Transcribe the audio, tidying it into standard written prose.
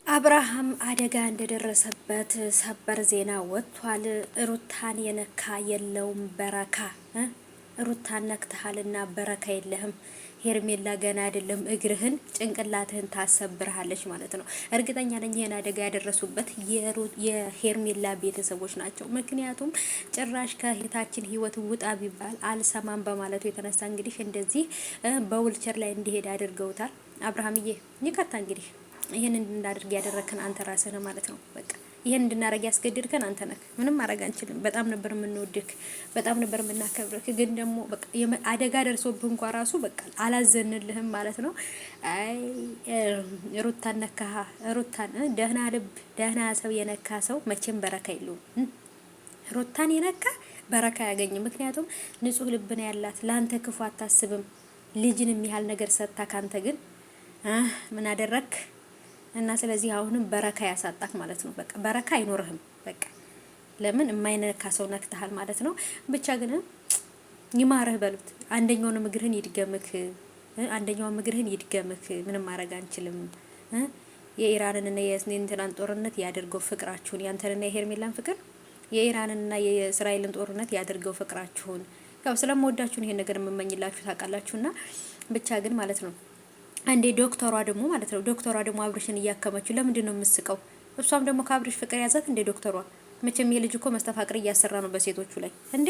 አብርሃም አደጋ እንደደረሰበት ሰበር ዜና ወጥቷል። ሩታን የነካ የለውም በረካ። ሩታን ነክተሃልና በረካ የለህም። ሄርሜላ ገና አይደለም እግርህን ጭንቅላትህን ታሰብርሃለች ማለት ነው። እርግጠኛ ነኝ ይሄን አደጋ ያደረሱበት የሄርሜላ ቤተሰቦች ናቸው። ምክንያቱም ጭራሽ ከእህታችን ህይወት ውጣ ቢባል አልሰማም በማለቱ የተነሳ እንግዲህ እንደዚህ በውልቸር ላይ እንዲሄድ አድርገውታል። አብርሃምዬ ይቀጣ እንግዲህ ይሄን እንድናደርግ ያደረከን አንተ ራስህ ነህ ማለት ነው። በቃ ይሄን እንድናደርግ ያስገድድከን አንተ ነህ። ምንም ማድረግ አንችልም። በጣም ነበር የምንወድክ፣ በጣም ነበር የምናከብርክ። ግን ደግሞ በቃ አደጋ ደርሶብህ እንኳን ራሱ በቃ አላዘንልህም ማለት ነው። አይ ሩታን ነካህ። ሩታን ደህና ልብ ደህና ሰው የነካ ሰው መቼም በረካ የለውም። ሩታን የነካ በረካ ያገኝ። ምክንያቱም ንጹህ ልብ ነው ያላት። ለአንተ ክፉ አታስብም። ልጅን የሚያህል ነገር ሰጥታ ካንተ ግን ምን አደረክ? እና ስለዚህ አሁንም በረካ ያሳጣክ ማለት ነው። በቃ በረካ አይኖርህም። በቃ ለምን የማይነካ ሰው ነክተሃል ማለት ነው። ብቻ ግን ይማረህ በሉት። አንደኛውን እግርህን ይድገምክ፣ አንደኛውን እግርህን ይድገምክ። ምንም ማድረግ አንችልም። የኢራንንና የእስራኤልን ጦርነት ያድርገው ፍቅራችሁን፣ ያንተንና የሄርሜላን ፍቅር የኢራንንና የእስራኤልን ጦርነት ያድርገው ፍቅራችሁን። ያው ስለምወዳችሁ ይሄን ነገር የምመኝላችሁ ታውቃላችሁና ብቻ ግን ማለት ነው አንዴ ዶክተሯ ደግሞ ማለት ነው ዶክተሯ ደግሞ አብርሽን እያከመችው ለምንድን ነው የምስቀው? እሷም ደግሞ ከአብርሽ ፍቅር ያዛት እንዴ ዶክተሯ። መቼም የልጅ እኮ መስተፋቅር እያሰራ ነው በሴቶቹ ላይ እንዴ